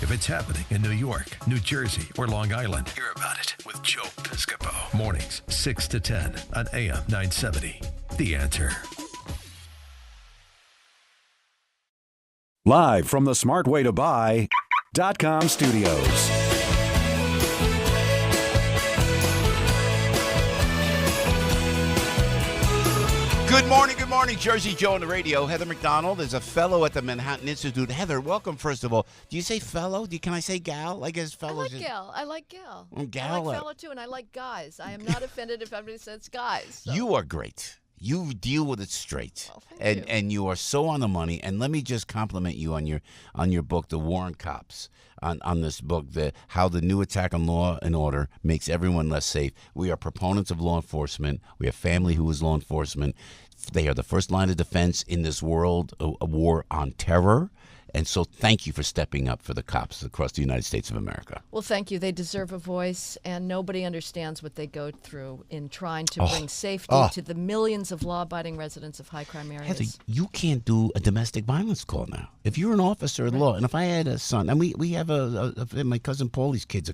If it's happening in New York, New Jersey, or Long Island, hear about it with Joe Piscopo. Mornings, 6 to 10 on AM 970. The Answer. Live from the smartwaytobuy.com studios. Good morning, Jersey Joe on the radio. Heather McDonald is a fellow at the Manhattan Institute. Heather, welcome, first of all. Do you say fellow? Can I say gal? I guess fellow. I like gal. I like gal. Gal. I like fellow, too, and I like guys. I am not offended if everybody says guys. So. You are great. You deal with it straight, and you are so on the money. And let me just compliment you on your book, The War on Cops. On this book, how the new attack on law and order makes everyone less safe. We are proponents of law enforcement. We have family who is law enforcement. They are the first line of defense in this world, a war on terror. And so thank you for stepping up for the cops across the United States of America. Well, thank you. They deserve a voice, and nobody understands what they go through in trying to bring safety to the millions of law-abiding residents of high-crime areas. Heather, you can't do a domestic violence call now. If you're an officer of law, and if I had a son, and we have my cousin Paulie's kids,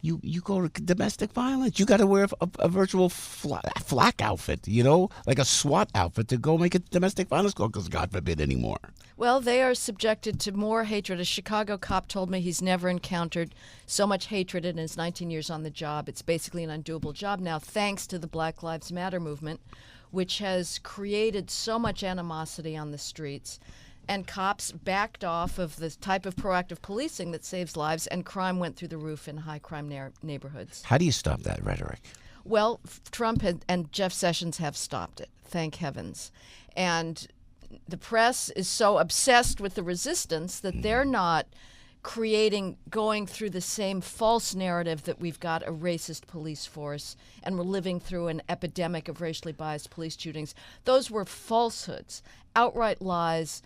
you go to domestic violence. You got to wear a virtual flak outfit, like a SWAT outfit to go make a domestic violence call, because God forbid anymore. Well, they are subjected to more hatred. A Chicago cop told me he's never encountered so much hatred in his 19 years on the job. It's basically an undoable job now, thanks to the Black Lives Matter movement, which has created so much animosity on the streets. And cops backed off of the type of proactive policing that saves lives, and crime went through the roof in high-crime neighborhoods. How do you stop that rhetoric? Well, Trump and Jeff Sessions have stopped it, thank heavens. And the press is so obsessed with the resistance that they're not going through the same false narrative that we've got a racist police force and we're living through an epidemic of racially biased police shootings. Those were falsehoods, outright lies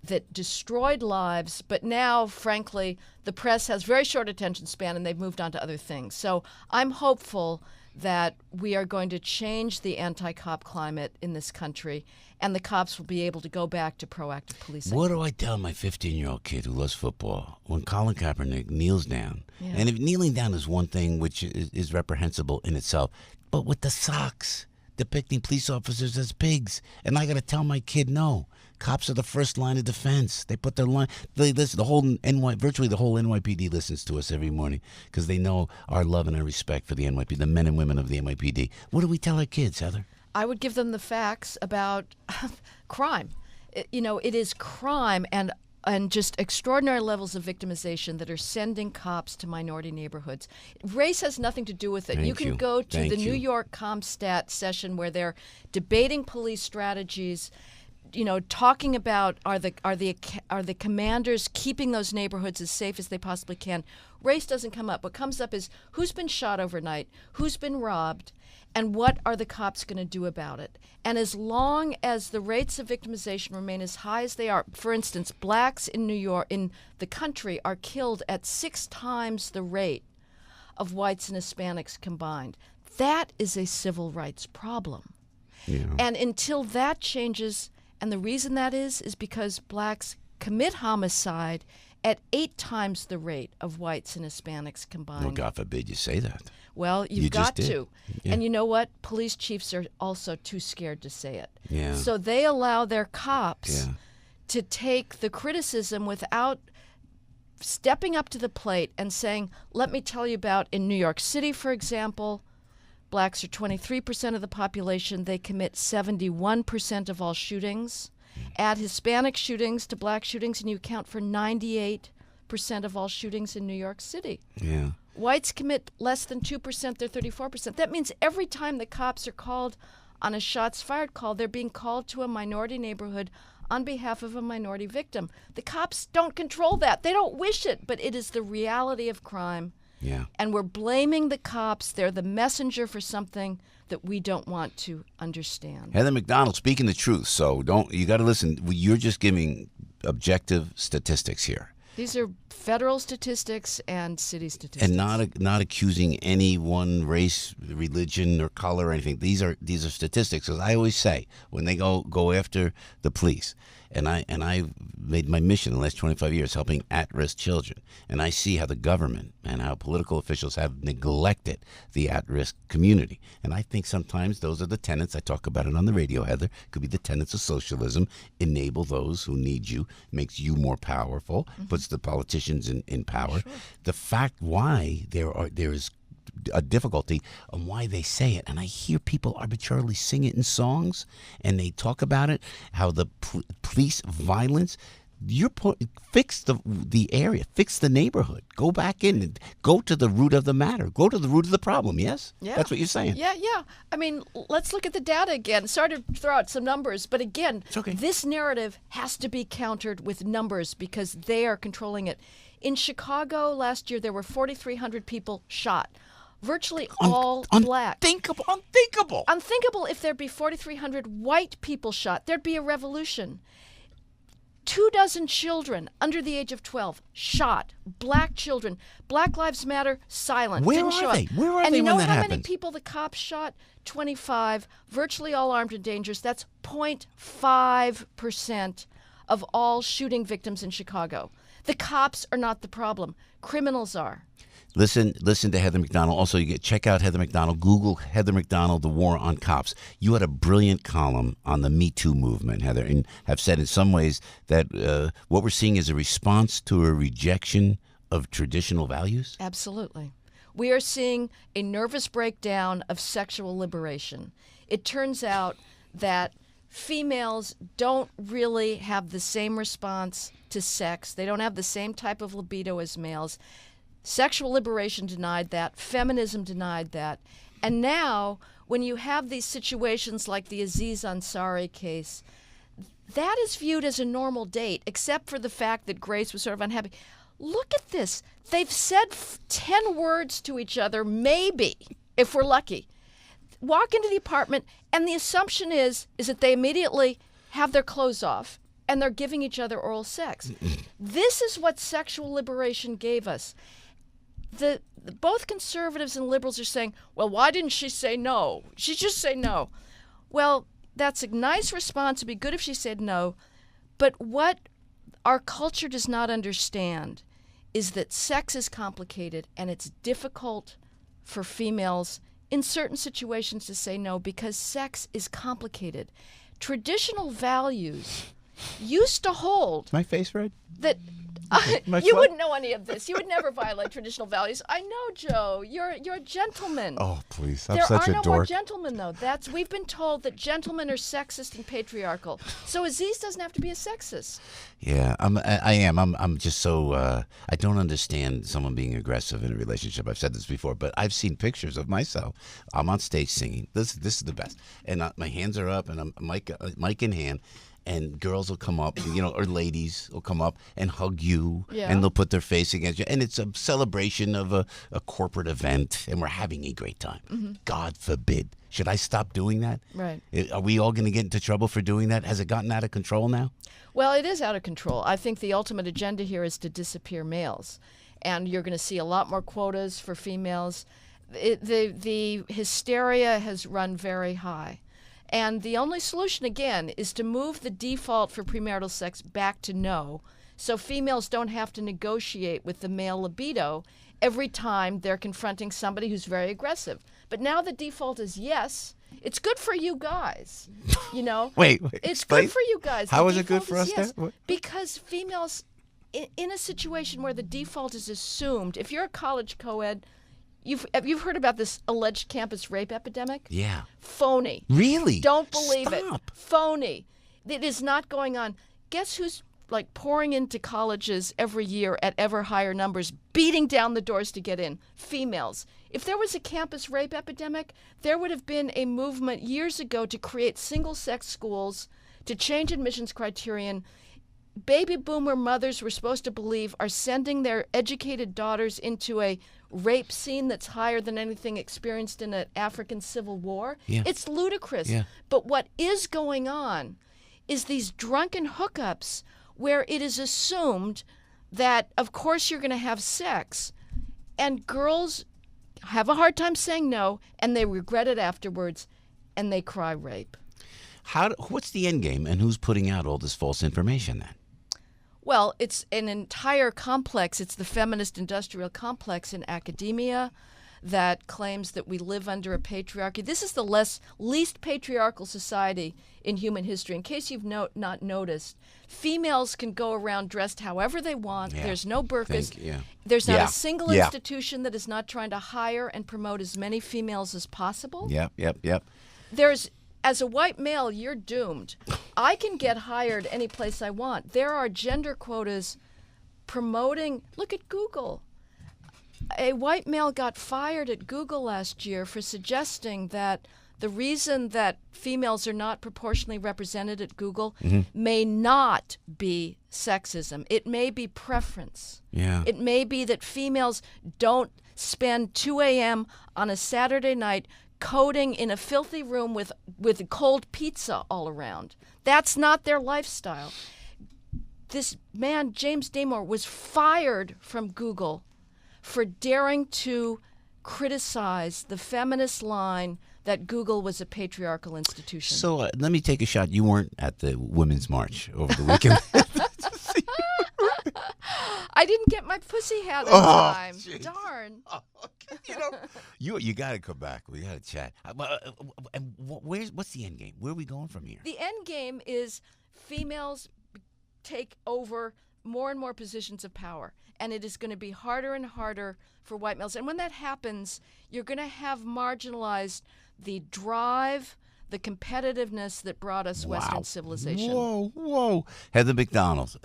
that destroyed lives. But now, frankly, the press has very short attention span and they've moved on to other things. So I'm hopeful that we are going to change the anti-cop climate in this country, and the cops will be able to go back to proactive policing. What do I tell my 15-year-old kid who loves football when Colin Kaepernick kneels down? Yeah. And if kneeling down is one thing which is reprehensible in itself, but with the socks depicting police officers as pigs, and I got to tell my kid, no, cops are the first line of defense. They put their line. They listen. Virtually the whole NYPD listens to us every morning because they know our love and our respect for the NYPD, the men and women of the NYPD. What do we tell our kids, Heather? I would give them the facts about crime. It is crime and just extraordinary levels of victimization that are sending cops to minority neighborhoods. Race has nothing to do with it. You can go to the New York CompStat session where they're debating police strategies, talking about are the commanders keeping those neighborhoods as safe as they possibly can. Race doesn't come up. What comes up is who's been shot overnight, who's been robbed, and what are the cops going to do about it? And as long as the rates of victimization remain as high as they are, for instance, blacks in New York, in the country, are killed at 6 times the rate of whites and Hispanics combined. That is a civil rights problem. Yeah. And until that changes, and the reason that is because blacks commit homicide at 8 times the rate of whites and Hispanics combined. Well, God forbid you say that. Well, you've got to. Yeah. And you know what? Police chiefs are also too scared to say it. Yeah. So they allow their cops to take the criticism without stepping up to the plate and saying, let me tell you about, in New York City, for example, blacks are 23% of the population. They commit 71% of all shootings. Add Hispanic shootings to black shootings, and you account for 98% of all shootings in New York City. Yeah. Whites commit less than 2%, they're 34%. That means every time the cops are called on a shots fired call, they're being called to a minority neighborhood on behalf of a minority victim. The cops don't control that. They don't wish it, but it is the reality of crime. Yeah. And we're blaming the cops. They're the messenger for something that we don't want to understand. Heather McDonald speaking the truth. So you got to listen. You're just giving objective statistics here. These are federal statistics and city statistics. And not accusing any one race, religion, or color or anything. These are statistics. As I always say, when they go after the police, and I've made my mission in the last 25 years helping at-risk children, and I see how the government and how political officials have neglected the at-risk community. And I think sometimes those are the tenets, I talk about it on the radio, Heather, could be the tenets of socialism: enable those who need you, makes you more powerful, puts the politicians in power. Sure. The fact why there is a difficulty on why they say it, and I hear people arbitrarily sing it in songs, and they talk about it, how the police violence. Fix the area, fix the neighborhood, go back in and go to the root of the matter, go to the root of the problem. Yes, yeah, that's what you're saying. Yeah. I mean, let's look at the data again. Sorry to throw out some numbers, but again, okay. This narrative has to be countered with numbers because they are controlling it. In Chicago last year, there were 4,300 people shot. Virtually all black. Unthinkable. Unthinkable if there'd be 4,300 white people shot. There'd be a revolution. 24 children under the age of 12 shot. Black children. Black Lives Matter, silent. Where Didn't show are they? up. Where are and they you know when that how happened? many people the cops shot? 25, virtually all armed and dangerous. That's 0.5% of all shooting victims in Chicago. The cops are not the problem. Criminals are. Listen to Heather McDonald. Also, check out Heather McDonald. Google Heather McDonald, The War on Cops. You had a brilliant column on the Me Too movement, Heather, and have said in some ways that what we're seeing is a response to a rejection of traditional values. Absolutely. We are seeing a nervous breakdown of sexual liberation. It turns out that females don't really have the same response to sex. They don't have the same type of libido as males. Sexual liberation denied that. Feminism denied that. And now, when you have these situations like the Aziz Ansari case, that is viewed as a normal date, except for the fact that Grace was sort of unhappy. Look at this. They've said 10 words to each other, maybe, if we're lucky. Walk into the apartment, and the assumption is that they immediately have their clothes off, and they're giving each other oral sex. This is what sexual liberation gave us. Both conservatives and liberals are saying, well, why didn't she say no? She just say no. Well, that's a nice response. It'd be good if she said no. But what our culture does not understand is that sex is complicated, and it's difficult for females in certain situations to say no because sex is complicated. Traditional values used to hold My face red? that you wouldn't know any of this. You would never violate traditional values. I know, Joe. You're a gentleman. Oh, please. I'm there such are a no dork. more gentlemen, though. We've been told that gentlemen are sexist and patriarchal. So Aziz doesn't have to be a sexist. Yeah, I am. I'm just so I don't understand someone being aggressive in a relationship. I've said this before, but I've seen pictures of myself. I'm on stage singing. This is the best, and my hands are up, and I'm mic in hand. And girls will come up, or ladies will come up and hug you, and they'll put their face against you. And it's a celebration of a corporate event, and we're having a great time. Mm-hmm. God forbid. Should I stop doing that? Right. Are we all going to get into trouble for doing that? Has it gotten out of control now? Well, it is out of control. I think the ultimate agenda here is to disappear males. And you're going to see a lot more quotas for females. The hysteria has run very high. And the only solution, again, is to move the default for premarital sex back to no, so females don't have to negotiate with the male libido every time they're confronting somebody who's very aggressive. But now the default is yes. It's good for you guys, Wait. It's explain. good for you guys. How The is it good default for is us yes. there? Because females, in a situation where the default is assumed, if you're a college co-ed, You've heard about this alleged campus rape epidemic? Yeah. Phony. Really? Don't believe it. Stop. Phony. It is not going on. Guess who's pouring into colleges every year at ever higher numbers, beating down the doors to get in? Females. If there was a campus rape epidemic, there would have been a movement years ago to create single-sex schools, to change admissions criterion. Baby boomer mothers we're supposed to believe are sending their educated daughters into a rape scene that's higher than anything experienced in an African civil war. Yeah. It's ludicrous. Yeah. But what is going on is these drunken hookups where it is assumed that, of course, you're going to have sex, and girls have a hard time saying no, and they regret it afterwards, and they cry rape. What's the end game, and who's putting out all this false information then? Well, it's an entire complex. It's the feminist industrial complex in academia that claims that we live under a patriarchy. This is the least patriarchal society in human history. In case you've not noticed, females can go around dressed however they want. Yeah. There's no burqas. Yeah. There's not Yeah. a single Yeah. institution that is not trying to hire and promote as many females as possible. Yep. As a white male, you're doomed. I can get hired any place I want. There are gender quotas promoting. Look at Google. A white male got fired at Google last year for suggesting that the reason that females are not proportionally represented at Google may not be sexism. It may be preference. Yeah. It may be that females don't spend 2 a.m. on a Saturday night coding in a filthy room with cold pizza all around. That's not their lifestyle. This man, James Damore, was fired from Google for daring to criticize the feminist line that Google was a patriarchal institution. So let me take a shot. You weren't at the Women's March over the weekend. I didn't get my pussy hat in time. Geez. Darn. Oh, okay. You got to come back. We got to chat. And what's the end game? Where are we going from here? The end game is females take over more and more positions of power, and it is going to be harder and harder for white males. And when that happens, you're going to have marginalized the drive, the competitiveness that brought us Western civilization. Whoa. Heather McDonald.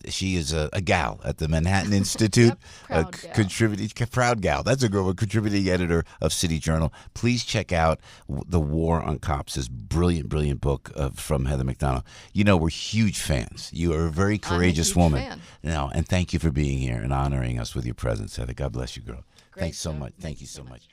She is a gal at the Manhattan Institute. Yep, proud gal. That's a girl, a contributing editor of City Journal. Please check out The War on Cops, this brilliant book from Heather McDonald. We're huge fans. You are a very courageous woman. Fan. And thank you for being here and honoring us with your presence, Heather. God bless you, girl. Great Thanks so show. much. Thank you so much.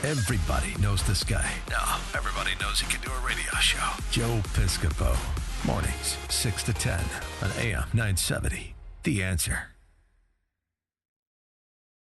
Everybody knows this guy. Now, everybody knows he can do a radio show. Joe Piscopo. Mornings, 6 to 10 on AM 970. The Answer.